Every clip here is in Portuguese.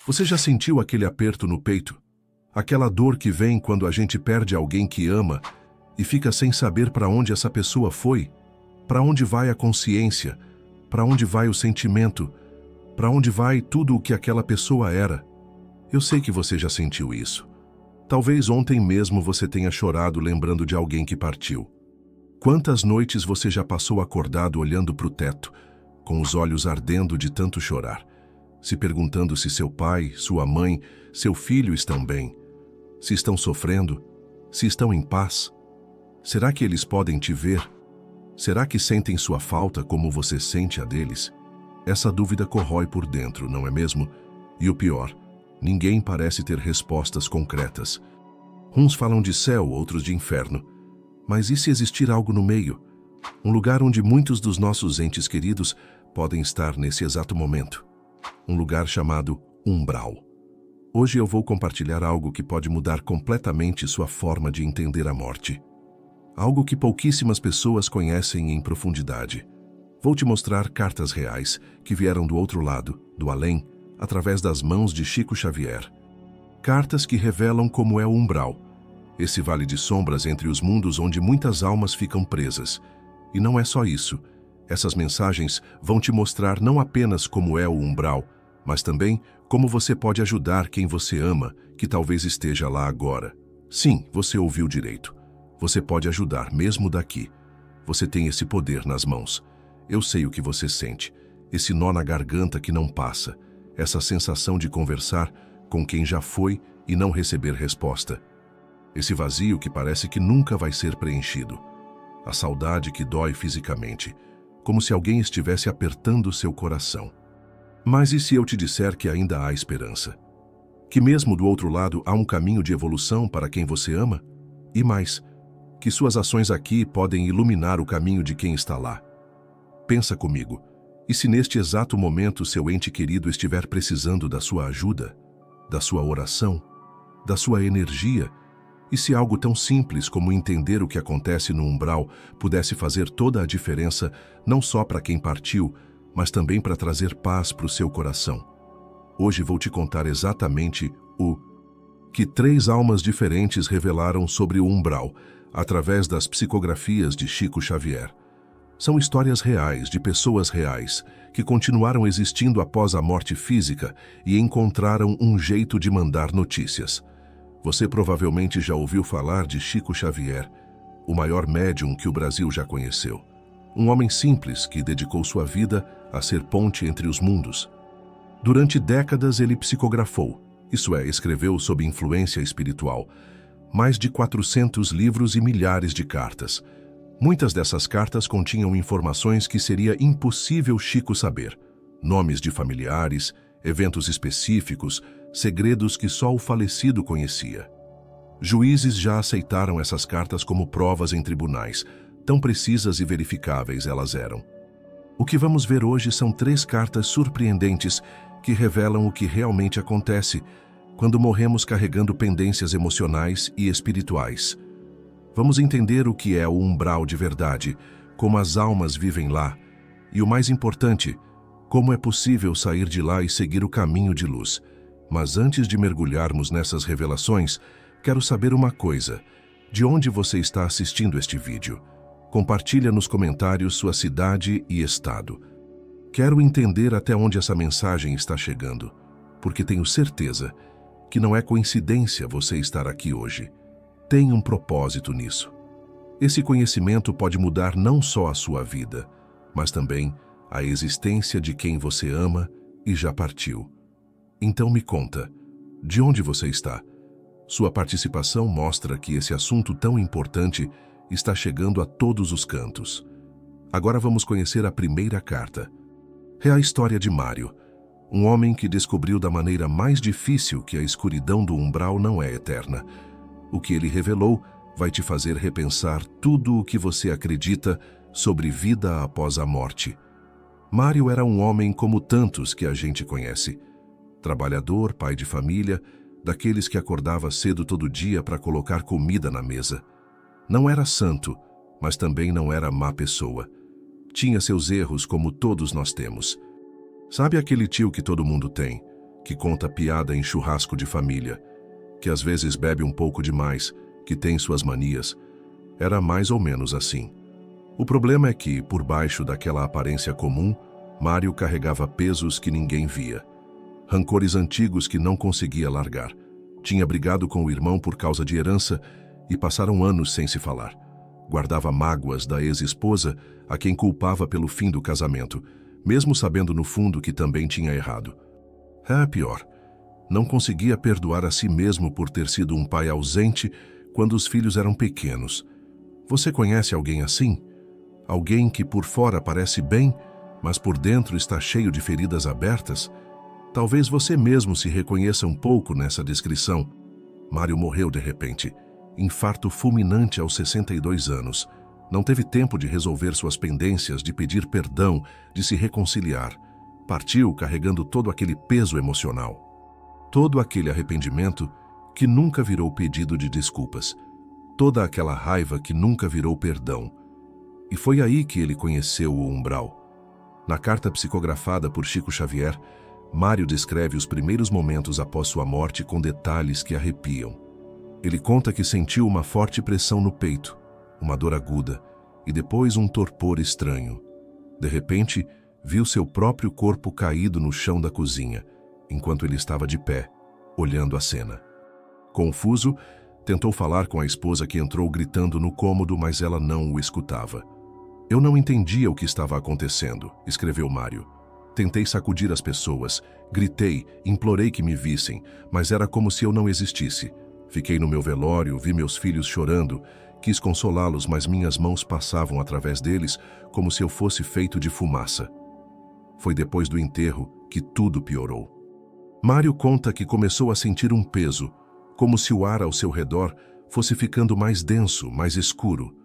Você já sentiu aquele aperto no peito? Aquela dor que vem quando a gente perde alguém que ama e fica sem saber para onde essa pessoa foi? Para onde vai a consciência? Para onde vai o sentimento? Para onde vai tudo o que aquela pessoa era? Eu sei que você já sentiu isso. Talvez ontem mesmo você tenha chorado lembrando de alguém que partiu. Quantas noites você já passou acordado olhando para o teto, com os olhos ardendo de tanto chorar, se perguntando se seu pai, sua mãe, seu filho estão bem, se estão sofrendo, se estão em paz? Será que eles podem te ver? Será que sentem sua falta como você sente a deles? Essa dúvida corrói por dentro, não é mesmo? E o pior, ninguém parece ter respostas concretas. Uns falam de céu, outros de inferno. Mas e se existir algo no meio? Um lugar onde muitos dos nossos entes queridos podem estar nesse exato momento. Um lugar chamado umbral. Hoje eu vou compartilhar algo que pode mudar completamente sua forma de entender a morte. Algo que pouquíssimas pessoas conhecem em profundidade. Vou te mostrar cartas reais que vieram do outro lado, do além, através das mãos de Chico Xavier. Cartas que revelam como é o umbral, esse vale de sombras entre os mundos onde muitas almas ficam presas. E não é só isso. Essas mensagens vão te mostrar não apenas como é o umbral, mas também como você pode ajudar quem você ama, que talvez esteja lá agora. Sim, você ouviu direito. Você pode ajudar mesmo daqui. Você tem esse poder nas mãos. Eu sei o que você sente. Esse nó na garganta que não passa. Essa sensação de conversar com quem já foi e não receber resposta. Esse vazio que parece que nunca vai ser preenchido. A saudade que dói fisicamente, como se alguém estivesse apertando seu coração. Mas e se eu te disser que ainda há esperança? Que mesmo do outro lado há um caminho de evolução para quem você ama? E mais, que suas ações aqui podem iluminar o caminho de quem está lá. Pensa comigo, e se neste exato momento seu ente querido estiver precisando da sua ajuda, da sua oração, da sua energia, e se algo tão simples como entender o que acontece no umbral pudesse fazer toda a diferença, não só para quem partiu, mas também para trazer paz para o seu coração. Hoje vou te contar exatamente o que 3 almas diferentes revelaram sobre o umbral, através das psicografias de Chico Xavier. São histórias reais, de pessoas reais, que continuaram existindo após a morte física e encontraram um jeito de mandar notícias. Você provavelmente já ouviu falar de Chico Xavier, o maior médium que o Brasil já conheceu. Um homem simples que dedicou sua vida a ser ponte entre os mundos. Durante décadas ele psicografou, isso é, escreveu sob influência espiritual, mais de 400 livros e milhares de cartas. Muitas dessas cartas continham informações que seria impossível Chico saber. Nomes de familiares, eventos específicos, segredos que só o falecido conhecia. Juízes já aceitaram essas cartas como provas em tribunais, tão precisas e verificáveis elas eram. O que vamos ver hoje são 3 cartas surpreendentes que revelam o que realmente acontece quando morremos carregando pendências emocionais e espirituais. Vamos entender o que é o umbral de verdade, como as almas vivem lá, e o mais importante, como é possível sair de lá e seguir o caminho de luz. Mas antes de mergulharmos nessas revelações, quero saber uma coisa. De onde você está assistindo este vídeo? Compartilha nos comentários sua cidade e estado. Quero entender até onde essa mensagem está chegando, porque tenho certeza que não é coincidência você estar aqui hoje. Tem um propósito nisso. Esse conhecimento pode mudar não só a sua vida, mas também a existência de quem você ama e já partiu. Então me conta, de onde você está? Sua participação mostra que esse assunto tão importante está chegando a todos os cantos. Agora vamos conhecer a primeira carta. É a história de Mário, um homem que descobriu da maneira mais difícil que a escuridão do umbral não é eterna. O que ele revelou vai te fazer repensar tudo o que você acredita sobre vida após a morte. Mário era um homem como tantos que a gente conhece. Trabalhador, pai de família, daqueles que acordava cedo todo dia para colocar comida na mesa. Não era santo, mas também não era má pessoa. Tinha seus erros como todos nós temos. Sabe aquele tio que todo mundo tem, que conta piada em churrasco de família, que às vezes bebe um pouco demais, que tem suas manias. Era mais ou menos assim. O problema é que, por baixo daquela aparência comum, Mário carregava pesos que ninguém via. Rancores antigos que não conseguia largar. Tinha brigado com o irmão por causa de herança e passaram anos sem se falar. Guardava mágoas da ex-esposa, a quem culpava pelo fim do casamento, mesmo sabendo no fundo que também tinha errado. Pior, não conseguia perdoar a si mesmo por ter sido um pai ausente quando os filhos eram pequenos. Você conhece alguém assim? Alguém que por fora parece bem, mas por dentro está cheio de feridas abertas? Talvez você mesmo se reconheça um pouco nessa descrição. Mário morreu de repente. Infarto fulminante aos 62 anos. Não teve tempo de resolver suas pendências, de pedir perdão, de se reconciliar. Partiu carregando todo aquele peso emocional. Todo aquele arrependimento que nunca virou pedido de desculpas. Toda aquela raiva que nunca virou perdão. E foi aí que ele conheceu o umbral. Na carta psicografada por Chico Xavier, Mário descreve os primeiros momentos após sua morte com detalhes que arrepiam. Ele conta que sentiu uma forte pressão no peito, uma dor aguda e depois um torpor estranho. De repente, viu seu próprio corpo caído no chão da cozinha, enquanto ele estava de pé, olhando a cena. Confuso, tentou falar com a esposa que entrou gritando no cômodo, mas ela não o escutava. Eu não entendia o que estava acontecendo, escreveu Mário. Tentei sacudir as pessoas, gritei, implorei que me vissem, mas era como se eu não existisse. Fiquei no meu velório, vi meus filhos chorando, quis consolá-los, mas minhas mãos passavam através deles como se eu fosse feito de fumaça. Foi depois do enterro que tudo piorou. Mário conta que começou a sentir um peso, como se o ar ao seu redor fosse ficando mais denso, mais escuro.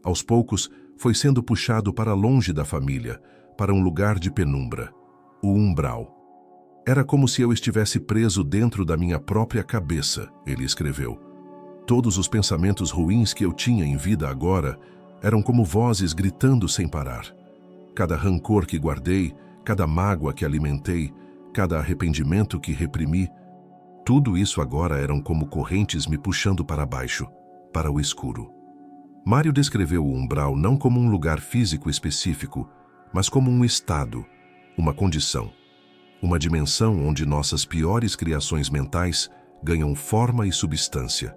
Aos poucos, foi sendo puxado para longe da família, para um lugar de penumbra, o umbral. Era como se eu estivesse preso dentro da minha própria cabeça, ele escreveu. Todos os pensamentos ruins que eu tinha em vida agora eram como vozes gritando sem parar. Cada rancor que guardei, cada mágoa que alimentei, cada arrependimento que reprimi, tudo isso agora eram como correntes me puxando para baixo, para o escuro. Mário descreveu o umbral não como um lugar físico específico, mas como um estado, uma condição, uma dimensão onde nossas piores criações mentais ganham forma e substância.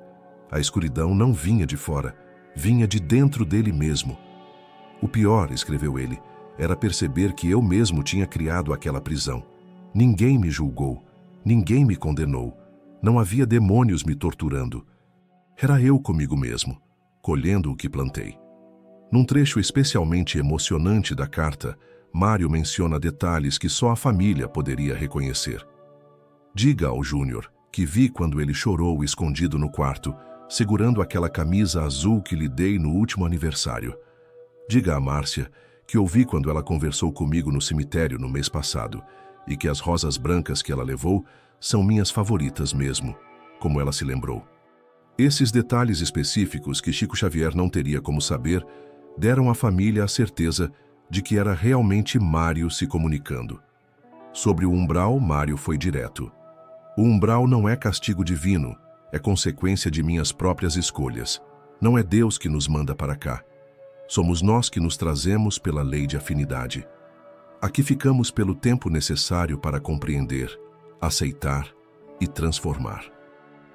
A escuridão não vinha de fora, vinha de dentro dele mesmo. O pior, escreveu ele, era perceber que eu mesmo tinha criado aquela prisão. Ninguém me julgou, ninguém me condenou, não havia demônios me torturando. Era eu comigo mesmo, colhendo o que plantei. Num trecho especialmente emocionante da carta, Mário menciona detalhes que só a família poderia reconhecer. Diga ao Júnior que vi quando ele chorou escondido no quarto, segurando aquela camisa azul que lhe dei no último aniversário. Diga a Márcia que ouvi quando ela conversou comigo no cemitério no mês passado e que as rosas brancas que ela levou são minhas favoritas mesmo, como ela se lembrou. Esses detalhes específicos que Chico Xavier não teria como saber deram à família a certeza de que era realmente Mário se comunicando. Sobre o umbral, Mário foi direto. O umbral não é castigo divino, é consequência de minhas próprias escolhas. Não é Deus que nos manda para cá. Somos nós que nos trazemos pela lei de afinidade. Aqui ficamos pelo tempo necessário para compreender, aceitar e transformar.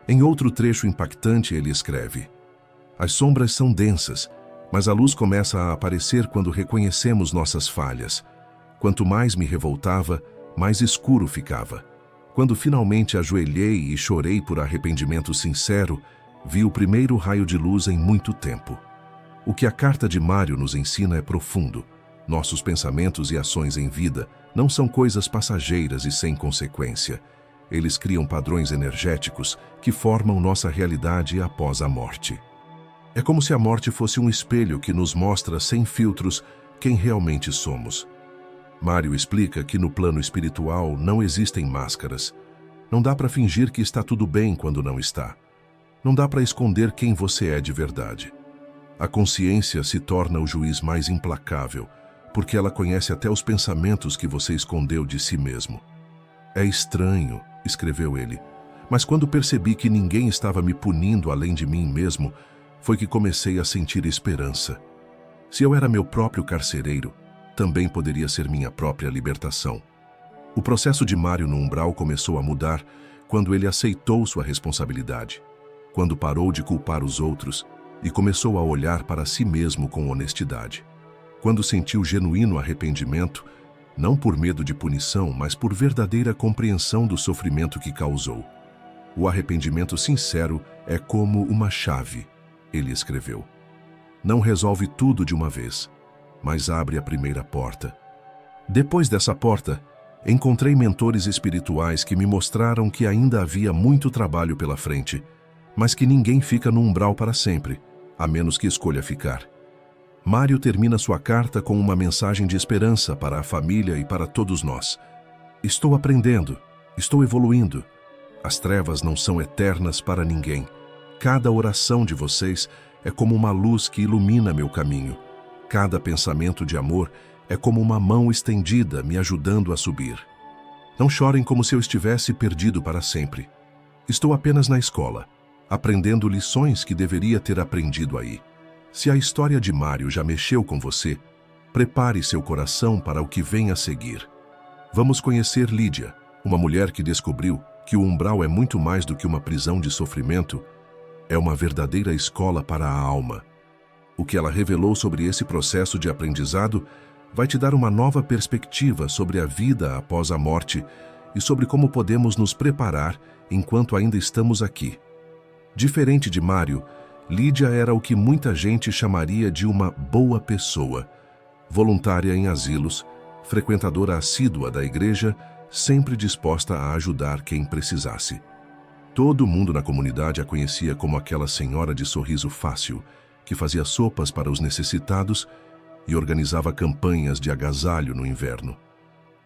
Em outro trecho impactante ele escreve: as sombras são densas, mas a luz começa a aparecer quando reconhecemos nossas falhas. Quanto mais me revoltava, mais escuro ficava. Quando finalmente ajoelhei e chorei por arrependimento sincero, vi o primeiro raio de luz em muito tempo. O que a carta de Mário nos ensina é profundo. Nossos pensamentos e ações em vida não são coisas passageiras e sem consequência. Eles criam padrões energéticos que formam nossa realidade após a morte. É como se a morte fosse um espelho que nos mostra sem filtros quem realmente somos. Mário explica que no plano espiritual não existem máscaras. Não dá para fingir que está tudo bem quando não está. Não dá para esconder quem você é de verdade. A consciência se torna o juiz mais implacável, porque ela conhece até os pensamentos que você escondeu de si mesmo. É estranho, escreveu ele. Mas quando percebi que ninguém estava me punindo além de mim mesmo, foi que comecei a sentir esperança. Se eu era meu próprio carcereiro, também poderia ser minha própria libertação. O processo de Mário no umbral começou a mudar quando ele aceitou sua responsabilidade, quando parou de culpar os outros e começou a olhar para si mesmo com honestidade. Quando sentiu genuíno arrependimento, não por medo de punição, mas por verdadeira compreensão do sofrimento que causou. O arrependimento sincero é como uma chave, ele escreveu. Não resolve tudo de uma vez, mas abre a primeira porta. Depois dessa porta, encontrei mentores espirituais que me mostraram que ainda havia muito trabalho pela frente, mas que ninguém fica no umbral para sempre, a menos que escolha ficar. Mário termina sua carta com uma mensagem de esperança para a família e para todos nós. Estou aprendendo, estou evoluindo. As trevas não são eternas para ninguém. Cada oração de vocês é como uma luz que ilumina meu caminho. Cada pensamento de amor é como uma mão estendida me ajudando a subir. Não chorem como se eu estivesse perdido para sempre. Estou apenas na escola, aprendendo lições que deveria ter aprendido aí. Se a história de Mário já mexeu com você, prepare seu coração para o que vem a seguir. Vamos conhecer Lídia, uma mulher que descobriu que o umbral é muito mais do que uma prisão de sofrimento, é uma verdadeira escola para a alma. O que ela revelou sobre esse processo de aprendizado vai te dar uma nova perspectiva sobre a vida após a morte e sobre como podemos nos preparar enquanto ainda estamos aqui. Diferente de Mário, Lídia era o que muita gente chamaria de uma boa pessoa, voluntária em asilos, frequentadora assídua da igreja, sempre disposta a ajudar quem precisasse. Todo mundo na comunidade a conhecia como aquela senhora de sorriso fácil, que fazia sopas para os necessitados e organizava campanhas de agasalho no inverno.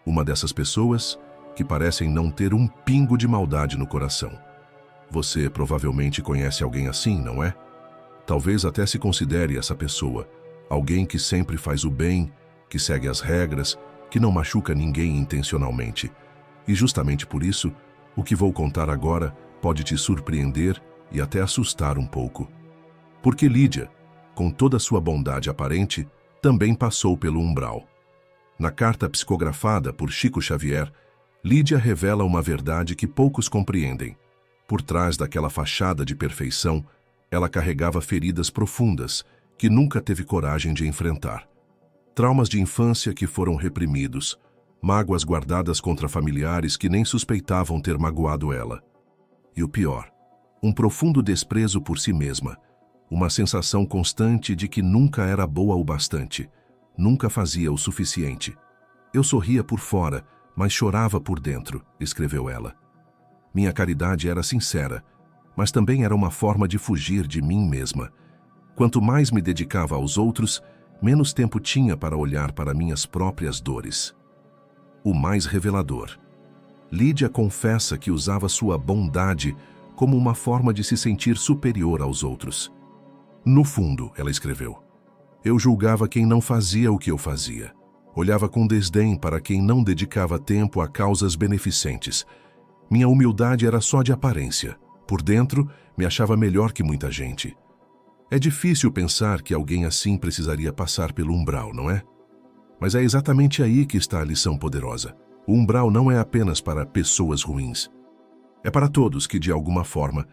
Uma dessas pessoas que parecem não ter um pingo de maldade no coração. Você provavelmente conhece alguém assim, não é? Talvez até se considere essa pessoa, alguém que sempre faz o bem, que segue as regras, que não machuca ninguém intencionalmente. E justamente por isso, o que vou contar agora pode te surpreender e até assustar um pouco. Porque Lídia, com toda a sua bondade aparente, também passou pelo umbral. Na carta psicografada por Chico Xavier, Lídia revela uma verdade que poucos compreendem. Por trás daquela fachada de perfeição, ela carregava feridas profundas que nunca teve coragem de enfrentar. Traumas de infância que foram reprimidos, mágoas guardadas contra familiares que nem suspeitavam ter magoado ela. E o pior, um profundo desprezo por si mesma, uma sensação constante de que nunca era boa o bastante, nunca fazia o suficiente. Eu sorria por fora, mas chorava por dentro, escreveu ela. Minha caridade era sincera, mas também era uma forma de fugir de mim mesma. Quanto mais me dedicava aos outros, menos tempo tinha para olhar para minhas próprias dores. O mais revelador. Lídia confessa que usava sua bondade como uma forma de se sentir superior aos outros. No fundo, ela escreveu, eu julgava quem não fazia o que eu fazia. Olhava com desdém para quem não dedicava tempo a causas beneficentes. Minha humildade era só de aparência. Por dentro, me achava melhor que muita gente. É difícil pensar que alguém assim precisaria passar pelo umbral, não é? Mas é exatamente aí que está a lição poderosa. O umbral não é apenas para pessoas ruins. É para todos que, de alguma forma,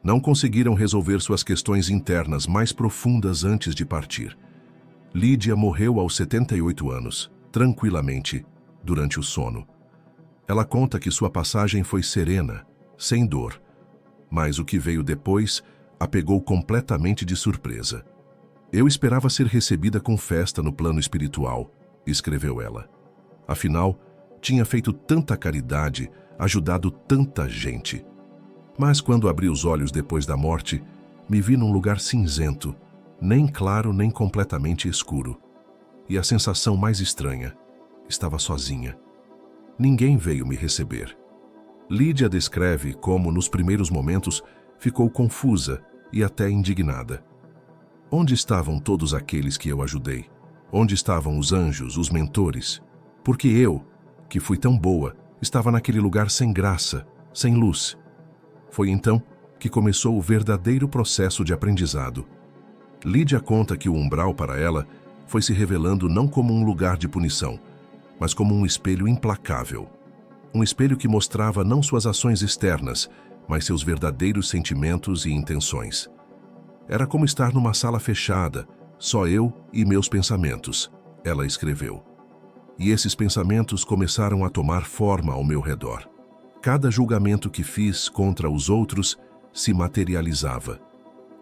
não conseguiram resolver suas questões internas mais profundas antes de partir. Lídia morreu aos 78 anos, tranquilamente, durante o sono. Ela conta que sua passagem foi serena, sem dor, mas o que veio depois a pegou completamente de surpresa. Eu esperava ser recebida com festa no plano espiritual, escreveu ela. Afinal, tinha feito tanta caridade, ajudado tanta gente. Mas quando abri os olhos depois da morte, me vi num lugar cinzento, nem claro nem completamente escuro. E a sensação mais estranha, estava sozinha. Ninguém veio me receber. Lídia descreve como, nos primeiros momentos, ficou confusa e até indignada. Onde estavam todos aqueles que eu ajudei? Onde estavam os anjos, os mentores? Porque eu, que fui tão boa, estava naquele lugar sem graça, sem luz. Foi então que começou o verdadeiro processo de aprendizado. Lídia conta que o umbral para ela foi se revelando não como um lugar de punição, mas como um espelho implacável. Um espelho que mostrava não suas ações externas, mas seus verdadeiros sentimentos e intenções. Era como estar numa sala fechada, só eu e meus pensamentos, ela escreveu. E esses pensamentos começaram a tomar forma ao meu redor. Cada julgamento que fiz contra os outros se materializava.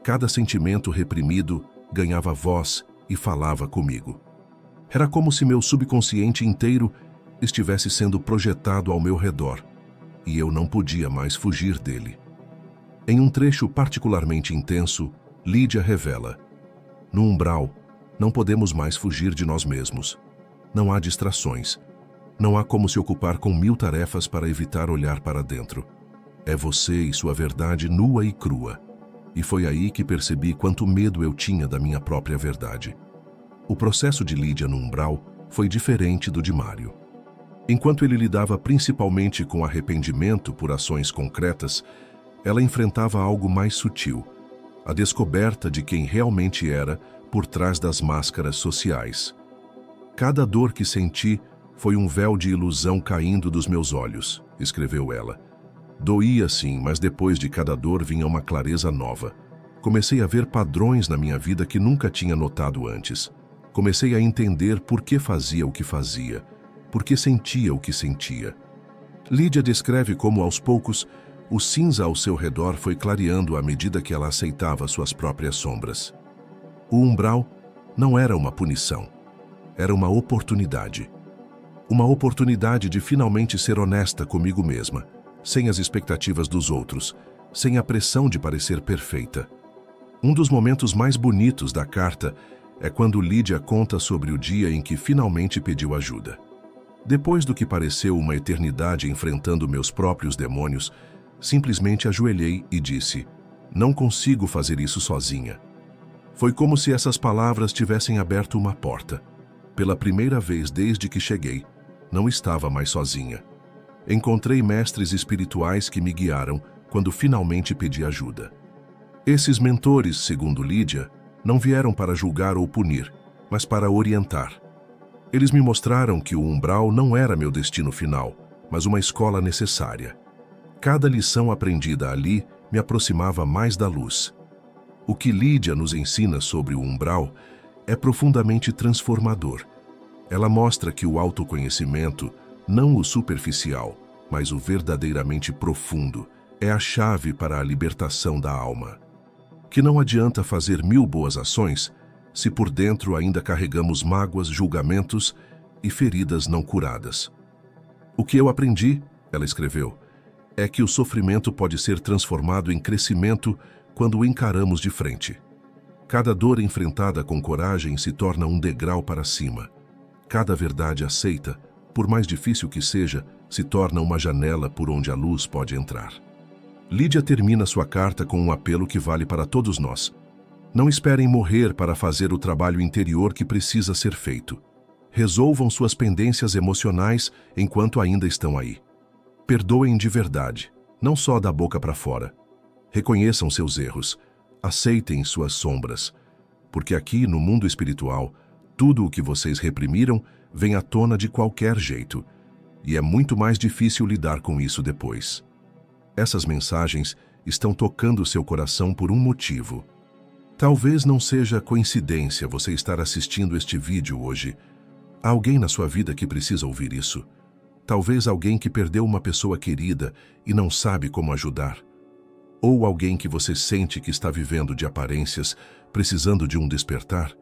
Cada sentimento reprimido ganhava voz e falava comigo. Era como se meu subconsciente inteiro estivesse sendo projetado ao meu redor, e eu não podia mais fugir dele. Em um trecho particularmente intenso, Lídia revela: no umbral, não podemos mais fugir de nós mesmos. Não há distrações. Não há como se ocupar com 1000 tarefas para evitar olhar para dentro. É você e sua verdade nua e crua. E foi aí que percebi quanto medo eu tinha da minha própria verdade. O processo de Lídia no umbral foi diferente do de Mário. Enquanto ele lidava principalmente com arrependimento por ações concretas, ela enfrentava algo mais sutil, a descoberta de quem realmente era por trás das máscaras sociais. Cada dor que senti foi um véu de ilusão caindo dos meus olhos, escreveu ela. Doía sim, mas depois de cada dor vinha uma clareza nova. Comecei a ver padrões na minha vida que nunca tinha notado antes. Comecei a entender por que fazia o que fazia, por que sentia o que sentia. Lídia descreve como, aos poucos, o cinza ao seu redor foi clareando à medida que ela aceitava suas próprias sombras. O umbral não era uma punição, era uma oportunidade. Uma oportunidade de finalmente ser honesta comigo mesma, sem as expectativas dos outros, sem a pressão de parecer perfeita. Um dos momentos mais bonitos da carta é quando Lídia conta sobre o dia em que finalmente pediu ajuda. Depois do que pareceu uma eternidade enfrentando meus próprios demônios, simplesmente ajoelhei e disse: não consigo fazer isso sozinha. Foi como se essas palavras tivessem aberto uma porta. Pela primeira vez desde que cheguei, não estava mais sozinha. Encontrei mestres espirituais que me guiaram quando finalmente pedi ajuda. Esses mentores, segundo Lídia, não vieram para julgar ou punir, mas para orientar. Eles me mostraram que o umbral não era meu destino final, mas uma escola necessária. Cada lição aprendida ali me aproximava mais da luz. O que Lídia nos ensina sobre o umbral é profundamente transformador. Ela mostra que o autoconhecimento, não o superficial, mas o verdadeiramente profundo, é a chave para a libertação da alma. Que não adianta fazer 1000 boas ações se por dentro ainda carregamos mágoas, julgamentos e feridas não curadas. O que eu aprendi, ela escreveu, é que o sofrimento pode ser transformado em crescimento quando o encaramos de frente. Cada dor enfrentada com coragem se torna um degrau para cima. Cada verdade aceita, por mais difícil que seja, se torna uma janela por onde a luz pode entrar. Lídia termina sua carta com um apelo que vale para todos nós. Não esperem morrer para fazer o trabalho interior que precisa ser feito. Resolvam suas pendências emocionais enquanto ainda estão aí. Perdoem de verdade, não só da boca para fora. Reconheçam seus erros, aceitem suas sombras, porque aqui no mundo espiritual, tudo o que vocês reprimiram vem à tona de qualquer jeito, e é muito mais difícil lidar com isso depois. Essas mensagens estão tocando seu coração por um motivo. Talvez não seja coincidência você estar assistindo este vídeo hoje. Há alguém na sua vida que precisa ouvir isso. Talvez alguém que perdeu uma pessoa querida e não sabe como ajudar. Ou alguém que você sente que está vivendo de aparências, precisando de um despertar.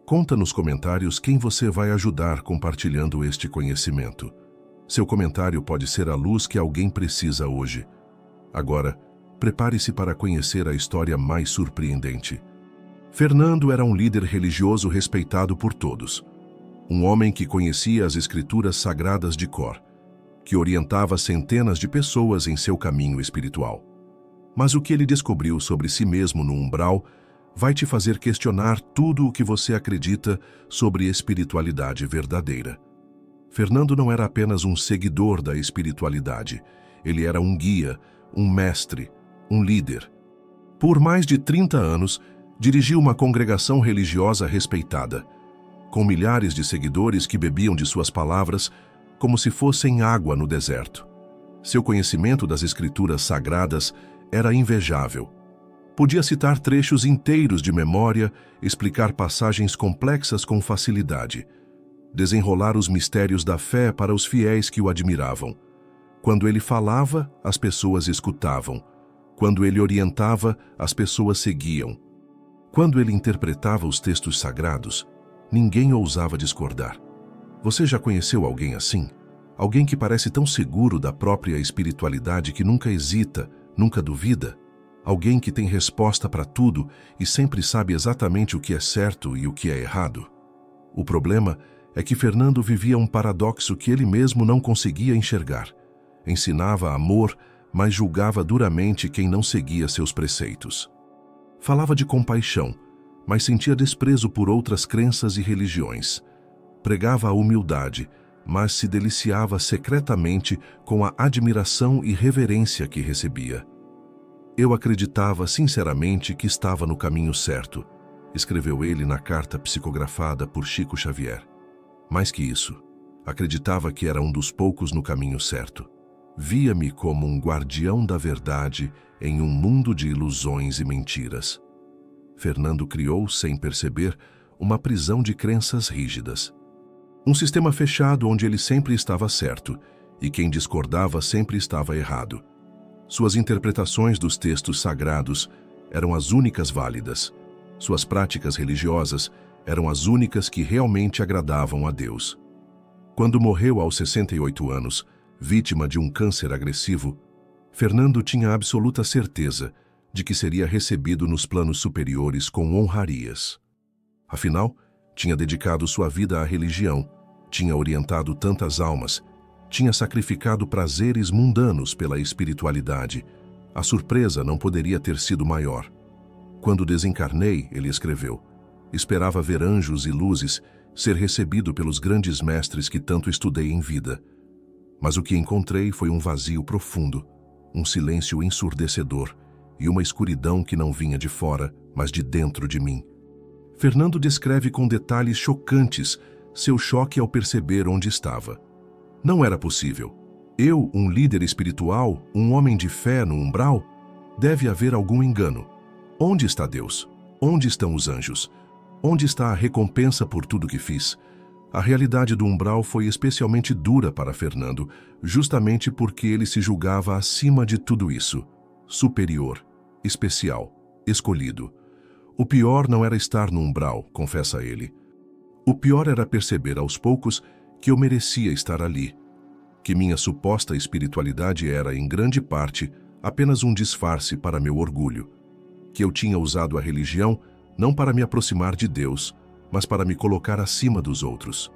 Conta nos comentários quem você vai ajudar compartilhando este conhecimento. Seu comentário pode ser a luz que alguém precisa hoje. Agora, prepare-se para conhecer a história mais surpreendente. Fernando era um líder religioso respeitado por todos. Um homem que conhecia as escrituras sagradas de cor, que orientava centenas de pessoas em seu caminho espiritual. Mas o que ele descobriu sobre si mesmo no umbral vai te fazer questionar tudo o que você acredita sobre espiritualidade verdadeira. Fernando não era apenas um seguidor da espiritualidade, Ele era um guia, um mestre, um líder. Por mais de 30 anos, dirigiu uma congregação religiosa respeitada, com milhares de seguidores que bebiam de suas palavras como se fossem água no deserto. Seu conhecimento das escrituras sagradas era invejável. Podia citar trechos inteiros de memória, explicar passagens complexas com facilidade, desenrolar os mistérios da fé para os fiéis que o admiravam. Quando ele falava, as pessoas escutavam. Quando ele orientava, as pessoas seguiam. Quando ele interpretava os textos sagrados, ninguém ousava discordar. Você já conheceu alguém assim? Alguém que parece tão seguro da própria espiritualidade que nunca hesita, nunca duvida? Alguém que tem resposta para tudo e sempre sabe exatamente o que é certo e o que é errado? O problema é que Fernando vivia um paradoxo que ele mesmo não conseguia enxergar. Ensinava amor, mas julgava duramente quem não seguia seus preceitos. Falava de compaixão, mas sentia desprezo por outras crenças e religiões. Pregava a humildade, mas se deliciava secretamente com a admiração e reverência que recebia. Eu acreditava sinceramente que estava no caminho certo, escreveu ele na carta psicografada por Chico Xavier. Mais que isso, acreditava que era um dos poucos no caminho certo. Via-me como um guardião da verdade em um mundo de ilusões e mentiras. Fernando criou, sem perceber, uma prisão de crenças rígidas. Um sistema fechado onde ele sempre estava certo e quem discordava sempre estava errado. Suas interpretações dos textos sagrados eram as únicas válidas. Suas práticas religiosas eram as únicas que realmente agradavam a Deus. Quando morreu aos 68 anos, vítima de um câncer agressivo, Fernando tinha absoluta certeza de que seria recebido nos planos superiores com honrarias. Afinal, tinha dedicado sua vida à religião, tinha orientado tantas almas, tinha sacrificado prazeres mundanos pela espiritualidade. A surpresa não poderia ter sido maior. Quando desencarnei, ele escreveu, esperava ver anjos e luzes, ser recebido pelos grandes mestres que tanto estudei em vida. Mas o que encontrei foi um vazio profundo, um silêncio ensurdecedor e uma escuridão que não vinha de fora, mas de dentro de mim. Fernando descreve com detalhes chocantes seu choque ao perceber onde estava. Não era possível. Eu, um líder espiritual, um homem de fé no umbral? Deve haver algum engano. Onde está Deus? Onde estão os anjos? Onde está a recompensa por tudo que fiz? A realidade do umbral foi especialmente dura para Fernando, justamente porque ele se julgava acima de tudo isso. Superior, especial, escolhido. O pior não era estar no umbral, confessa ele. O pior era perceber aos poucos que eu merecia estar ali, que minha suposta espiritualidade era, em grande parte, apenas um disfarce para meu orgulho, que eu tinha usado a religião não para me aproximar de Deus, mas para me colocar acima dos outros.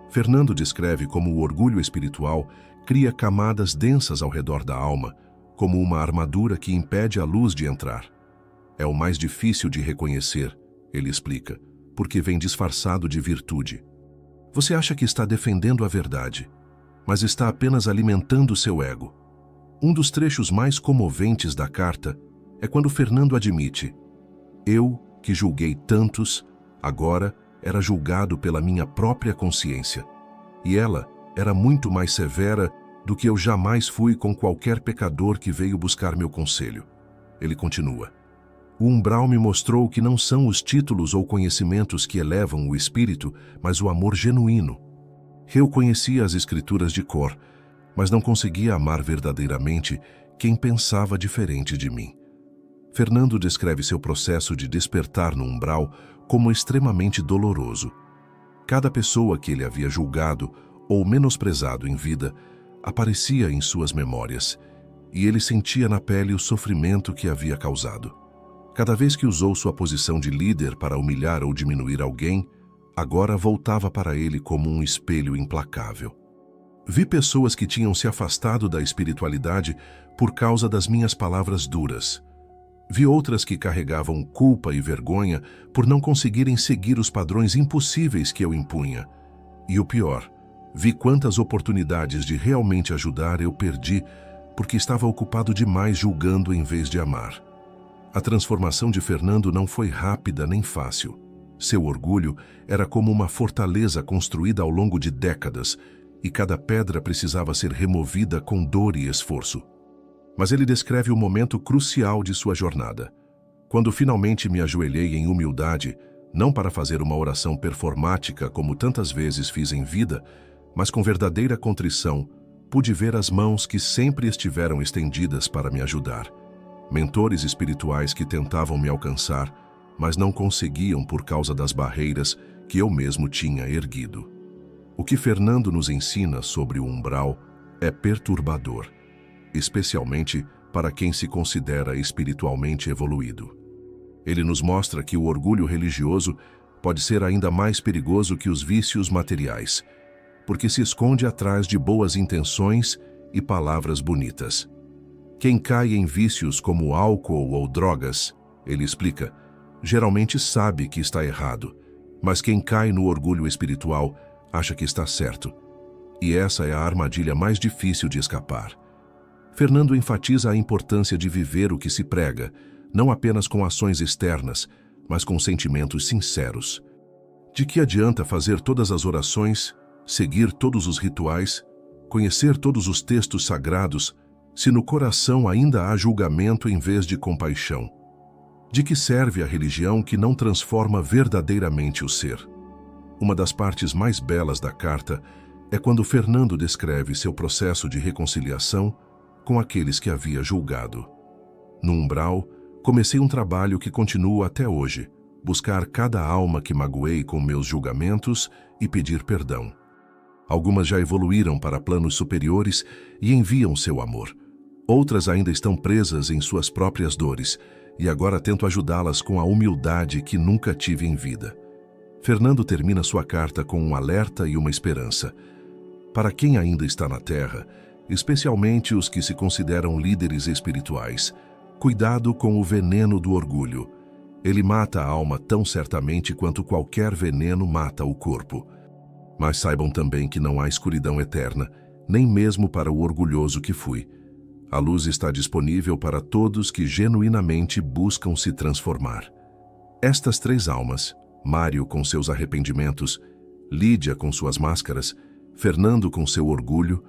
Fernando descreve como o orgulho espiritual cria camadas densas ao redor da alma, como uma armadura que impede a luz de entrar. É o mais difícil de reconhecer, ele explica, porque vem disfarçado de virtude. Você acha que está defendendo a verdade, mas está apenas alimentando seu ego. Um dos trechos mais comoventes da carta é quando Fernando admite: eu, que julguei tantos, agora era julgado pela minha própria consciência. E ela era muito mais severa do que eu jamais fui com qualquer pecador que veio buscar meu conselho. Ele continua: o umbral me mostrou que não são os títulos ou conhecimentos que elevam o espírito, mas o amor genuíno. Eu conhecia as escrituras de cor, mas não conseguia amar verdadeiramente quem pensava diferente de mim. Fernando descreve seu processo de despertar no umbral como extremamente doloroso. Cada pessoa que ele havia julgado ou menosprezado em vida aparecia em suas memórias, e ele sentia na pele o sofrimento que havia causado. Cada vez que usou sua posição de líder para humilhar ou diminuir alguém, agora voltava para ele como um espelho implacável. Vi pessoas que tinham se afastado da espiritualidade por causa das minhas palavras duras. Vi outras que carregavam culpa e vergonha por não conseguirem seguir os padrões impossíveis que eu impunha. E o pior, vi quantas oportunidades de realmente ajudar eu perdi porque estava ocupado demais julgando em vez de amar. A transformação de Fernando não foi rápida nem fácil. Seu orgulho era como uma fortaleza construída ao longo de décadas, e cada pedra precisava ser removida com dor e esforço. Mas ele descreve o momento crucial de sua jornada. Quando finalmente me ajoelhei em humildade, não para fazer uma oração performática como tantas vezes fiz em vida, mas com verdadeira contrição, pude ver as mãos que sempre estiveram estendidas para me ajudar. Mentores espirituais que tentavam me alcançar, mas não conseguiam por causa das barreiras que eu mesmo tinha erguido. O que Fernando nos ensina sobre o umbral é perturbador, especialmente para quem se considera espiritualmente evoluído. Ele nos mostra que o orgulho religioso pode ser ainda mais perigoso que os vícios materiais, porque se esconde atrás de boas intenções e palavras bonitas. Quem cai em vícios como álcool ou drogas, ele explica, geralmente sabe que está errado, mas quem cai no orgulho espiritual acha que está certo. E essa é a armadilha mais difícil de escapar. Fernando enfatiza a importância de viver o que se prega, não apenas com ações externas, mas com sentimentos sinceros. De que adianta fazer todas as orações, seguir todos os rituais, conhecer todos os textos sagrados, se no coração ainda há julgamento em vez de compaixão? De que serve a religião que não transforma verdadeiramente o ser? Uma das partes mais belas da carta é quando Fernando descreve seu processo de reconciliação com aqueles que havia julgado. No umbral, comecei um trabalho que continuo até hoje, buscar cada alma que magoei com meus julgamentos e pedir perdão. Algumas já evoluíram para planos superiores e enviam seu amor. Outras ainda estão presas em suas próprias dores, e agora tento ajudá-las com a humildade que nunca tive em vida. Fernando termina sua carta com um alerta e uma esperança. Para quem ainda está na Terra, especialmente os que se consideram líderes espirituais, cuidado com o veneno do orgulho. Ele mata a alma tão certamente quanto qualquer veneno mata o corpo. Mas saibam também que não há escuridão eterna, nem mesmo para o orgulhoso que fui. A luz está disponível para todos que genuinamente buscam se transformar. Estas três almas, Mário com seus arrependimentos, Lídia com suas máscaras, Fernando com seu orgulho,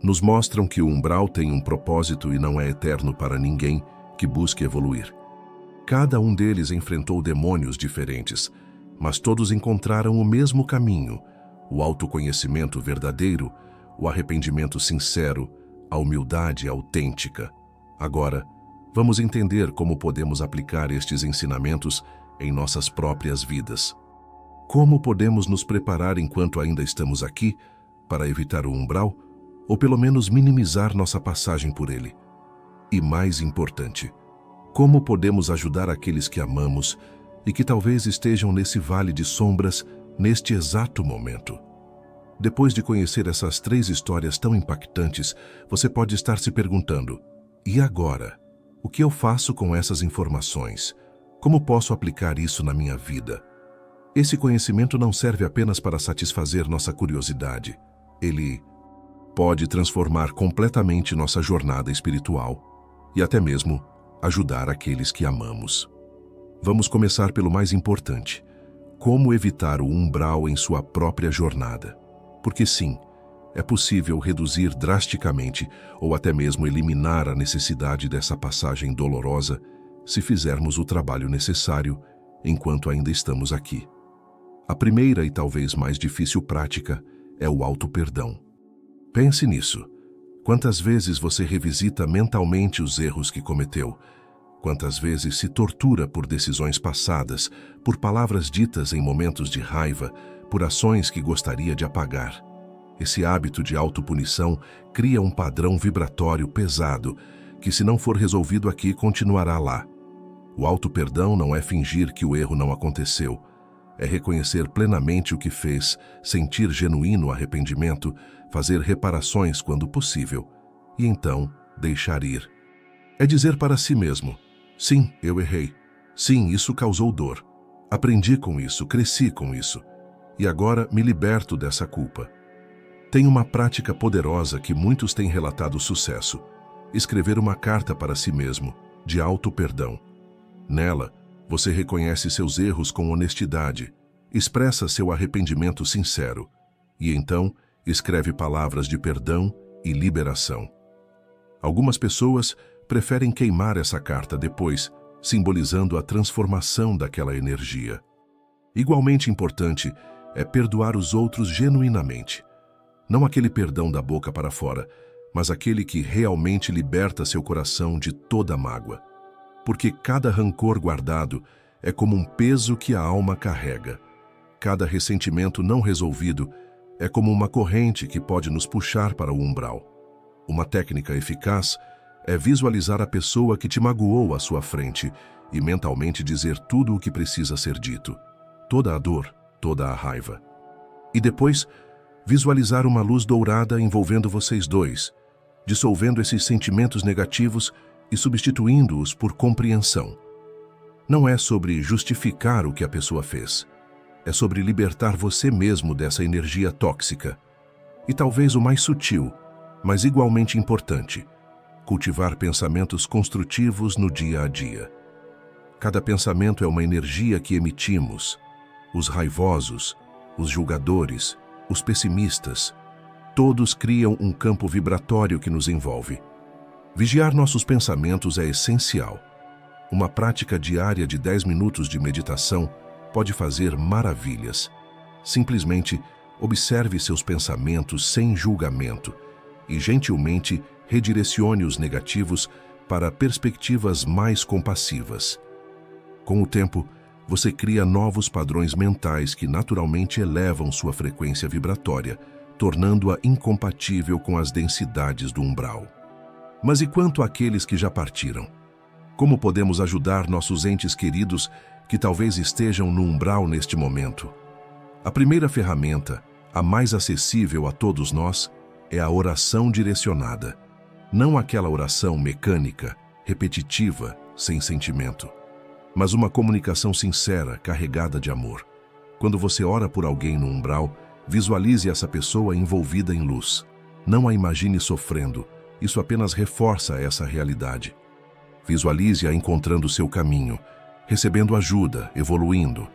nos mostram que o umbral tem um propósito e não é eterno para ninguém que busque evoluir. Cada um deles enfrentou demônios diferentes, mas todos encontraram o mesmo caminho, o autoconhecimento verdadeiro, o arrependimento sincero, a humildade autêntica. Agora, vamos entender como podemos aplicar estes ensinamentos em nossas próprias vidas. Como podemos nos preparar enquanto ainda estamos aqui para evitar o umbral, ou pelo menos minimizar nossa passagem por ele? E mais importante, como podemos ajudar aqueles que amamos e que talvez estejam nesse vale de sombras neste exato momento? Depois de conhecer essas três histórias tão impactantes, você pode estar se perguntando: e agora? O que eu faço com essas informações? Como posso aplicar isso na minha vida? Esse conhecimento não serve apenas para satisfazer nossa curiosidade. Ele pode transformar completamente nossa jornada espiritual e até mesmo ajudar aqueles que amamos. Vamos começar pelo mais importante: como evitar o umbral em sua própria jornada. Porque sim, é possível reduzir drasticamente ou até mesmo eliminar a necessidade dessa passagem dolorosa se fizermos o trabalho necessário enquanto ainda estamos aqui. A primeira e talvez mais difícil prática é o auto-perdão. Pense nisso. Quantas vezes você revisita mentalmente os erros que cometeu? Quantas vezes se tortura por decisões passadas, por palavras ditas em momentos de raiva, por ações que gostaria de apagar? Esse hábito de autopunição cria um padrão vibratório pesado que, se não for resolvido aqui, continuará lá. O auto-perdão não é fingir que o erro não aconteceu. É reconhecer plenamente o que fez, sentir genuíno arrependimento, fazer reparações quando possível, e então deixar ir. É dizer para si mesmo: sim, eu errei. Sim, isso causou dor. Aprendi com isso, cresci com isso. E agora me liberto dessa culpa. Tem uma prática poderosa que muitos têm relatado sucesso. escrever uma carta para si mesmo, de auto-perdão. Nela, você reconhece seus erros com honestidade, expressa seu arrependimento sincero e então escreve palavras de perdão e liberação. Algumas pessoas preferem queimar essa carta depois, simbolizando a transformação daquela energia. Igualmente importante é perdoar os outros genuinamente. Não aquele perdão da boca para fora, mas aquele que realmente liberta seu coração de toda mágoa. Porque cada rancor guardado é como um peso que a alma carrega. Cada ressentimento não resolvido é como uma corrente que pode nos puxar para o umbral. Uma técnica eficaz é visualizar a pessoa que te magoou à sua frente e mentalmente dizer tudo o que precisa ser dito. Toda a dor, toda a raiva. E depois, visualizar uma luz dourada envolvendo vocês dois, dissolvendo esses sentimentos negativos e substituindo-os por compreensão. Não é sobre justificar o que a pessoa fez. É sobre libertar você mesmo dessa energia tóxica. E talvez o mais sutil, mas igualmente importante, cultivar pensamentos construtivos no dia a dia. Cada pensamento é uma energia que emitimos. Os raivosos, os julgadores, os pessimistas, todos criam um campo vibratório que nos envolve. Vigiar nossos pensamentos é essencial. Uma prática diária de 10 minutos de meditação pode fazer maravilhas. Simplesmente observe seus pensamentos sem julgamento e gentilmente redirecione os negativos para perspectivas mais compassivas. Com o tempo, você cria novos padrões mentais que naturalmente elevam sua frequência vibratória, tornando-a incompatível com as densidades do umbral. Mas e quanto àqueles que já partiram? Como podemos ajudar nossos entes queridos que talvez estejam no umbral neste momento? A primeira ferramenta, a mais acessível a todos nós, é a oração direcionada. Não aquela oração mecânica, repetitiva, sem sentimento, mas uma comunicação sincera, carregada de amor. Quando você ora por alguém no umbral, visualize essa pessoa envolvida em luz. Não a imagine sofrendo. Isso apenas reforça essa realidade. Visualize-a encontrando seu caminho, recebendo ajuda, evoluindo.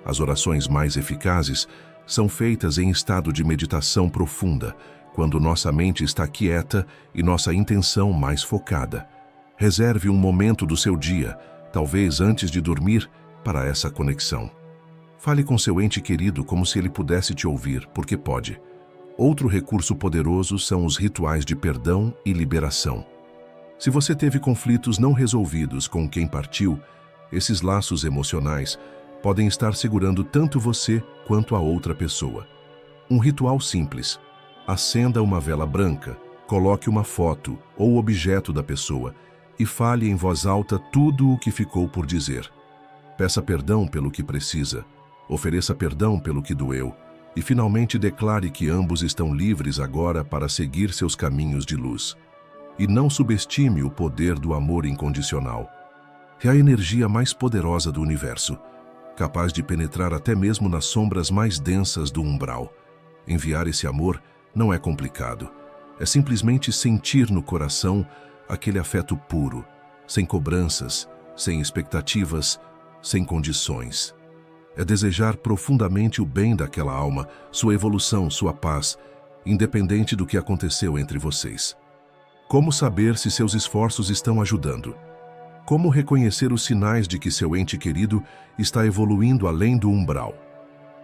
As orações mais eficazes são feitas em estado de meditação profunda, quando nossa mente está quieta e nossa intenção mais focada. Reserve um momento do seu dia, talvez antes de dormir, para essa conexão. Fale com seu ente querido como se ele pudesse te ouvir, porque pode. Outro recurso poderoso são os rituais de perdão e liberação. Se você teve conflitos não resolvidos com quem partiu, esses laços emocionais podem estar segurando tanto você quanto a outra pessoa. Um ritual simples. Acenda uma vela branca, coloque uma foto ou objeto da pessoa e fale em voz alta tudo o que ficou por dizer. Peça perdão pelo que precisa, ofereça perdão pelo que doeu, e finalmente declare que ambos estão livres agora para seguir seus caminhos de luz. E não subestime o poder do amor incondicional. É a energia mais poderosa do universo, capaz de penetrar até mesmo nas sombras mais densas do umbral. Enviar esse amor não é complicado. É simplesmente sentir no coração aquele afeto puro, sem cobranças, sem expectativas, sem condições. É desejar profundamente o bem daquela alma, sua evolução, sua paz, independente do que aconteceu entre vocês. Como saber se seus esforços estão ajudando? Como reconhecer os sinais de que seu ente querido está evoluindo além do umbral?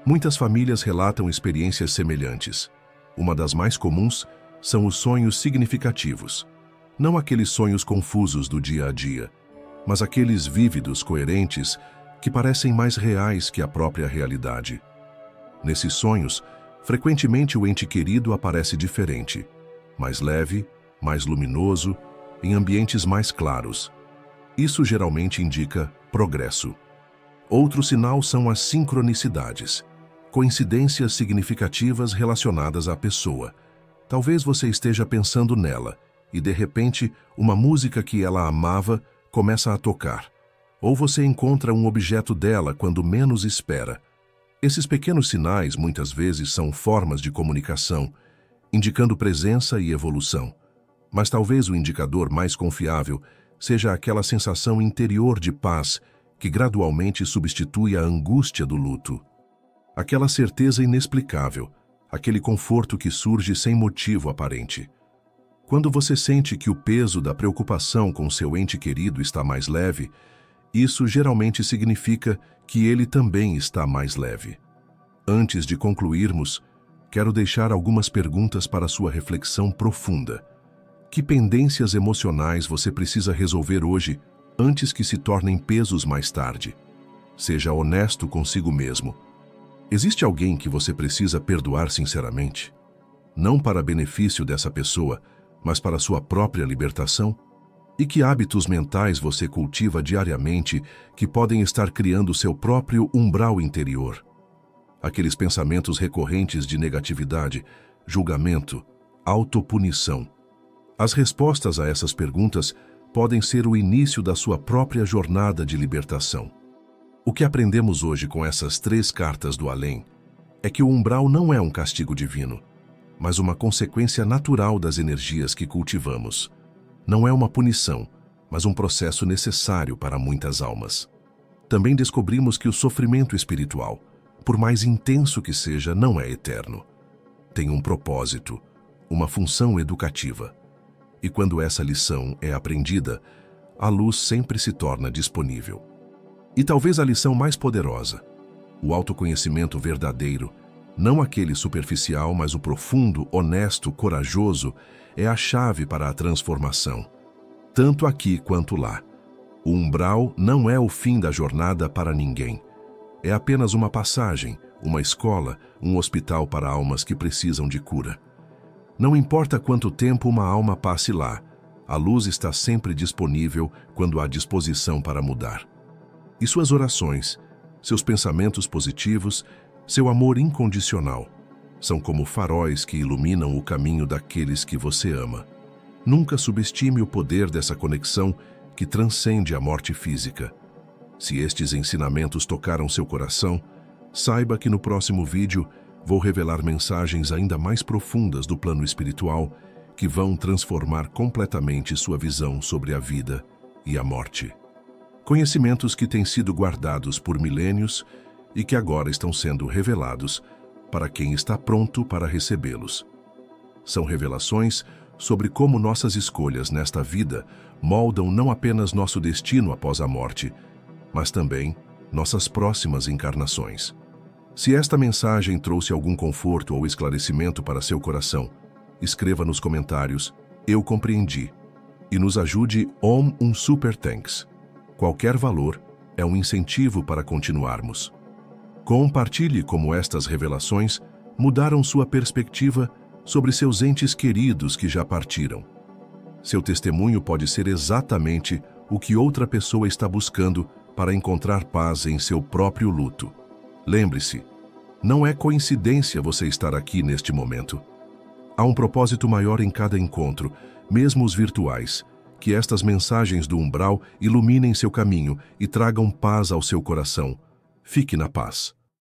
Muitas famílias relatam experiências semelhantes. Uma das mais comuns são os sonhos significativos. Não aqueles sonhos confusos do dia a dia, mas aqueles vívidos, coerentes, que parecem mais reais que a própria realidade. Nesses sonhos, frequentemente o ente querido aparece diferente, mais leve, mais luminoso, em ambientes mais claros. Isso geralmente indica progresso. Outro sinal são as sincronicidades, coincidências significativas relacionadas à pessoa. Talvez você esteja pensando nela e, de repente, uma música que ela amava começa a tocar. Ou você encontra um objeto dela quando menos espera. Esses pequenos sinais, muitas vezes, são formas de comunicação, indicando presença e evolução. Mas talvez o indicador mais confiável seja aquela sensação interior de paz que gradualmente substitui a angústia do luto. Aquela certeza inexplicável, aquele conforto que surge sem motivo aparente. Quando você sente que o peso da preocupação com seu ente querido está mais leve, isso geralmente significa que ele também está mais leve. Antes de concluirmos, quero deixar algumas perguntas para sua reflexão profunda. Que pendências emocionais você precisa resolver hoje antes que se tornem pesos mais tarde? Seja honesto consigo mesmo. Existe alguém que você precisa perdoar sinceramente? Não para benefício dessa pessoa, mas para sua própria libertação? E que hábitos mentais você cultiva diariamente que podem estar criando seu próprio umbral interior? Aqueles pensamentos recorrentes de negatividade, julgamento, autopunição. As respostas a essas perguntas podem ser o início da sua própria jornada de libertação. O que aprendemos hoje com essas 3 cartas do além é que o umbral não é um castigo divino, mas uma consequência natural das energias que cultivamos. Não é uma punição, mas um processo necessário para muitas almas. Também descobrimos que o sofrimento espiritual, por mais intenso que seja, não é eterno. Tem um propósito, uma função educativa. E quando essa lição é aprendida, a luz sempre se torna disponível. E talvez a lição mais poderosa, o autoconhecimento verdadeiro, não aquele superficial, mas o profundo, honesto, corajoso, é a chave para a transformação, tanto aqui quanto lá. O umbral não é o fim da jornada para ninguém. É apenas uma passagem, uma escola, um hospital para almas que precisam de cura. Não importa quanto tempo uma alma passe lá, a luz está sempre disponível quando há disposição para mudar. E suas orações, seus pensamentos positivos, seu amor incondicional, são como faróis que iluminam o caminho daqueles que você ama. Nunca subestime o poder dessa conexão que transcende a morte física. Se estes ensinamentos tocaram seu coração, saiba que no próximo vídeo vou revelar mensagens ainda mais profundas do plano espiritual que vão transformar completamente sua visão sobre a vida e a morte. Conhecimentos que têm sido guardados por milênios e que agora estão sendo revelados para quem está pronto para recebê-los. São revelações sobre como nossas escolhas nesta vida moldam não apenas nosso destino após a morte, mas também nossas próximas encarnações. Se esta mensagem trouxe algum conforto ou esclarecimento para seu coração, escreva nos comentários "Eu compreendi" e nos ajude um super thanks. Qualquer valor é um incentivo para continuarmos. Compartilhe como estas revelações mudaram sua perspectiva sobre seus entes queridos que já partiram. Seu testemunho pode ser exatamente o que outra pessoa está buscando para encontrar paz em seu próprio luto. Lembre-se, não é coincidência você estar aqui neste momento. Há um propósito maior em cada encontro, mesmo os virtuais. Que estas mensagens do umbral iluminem seu caminho e tragam paz ao seu coração. Fique na paz.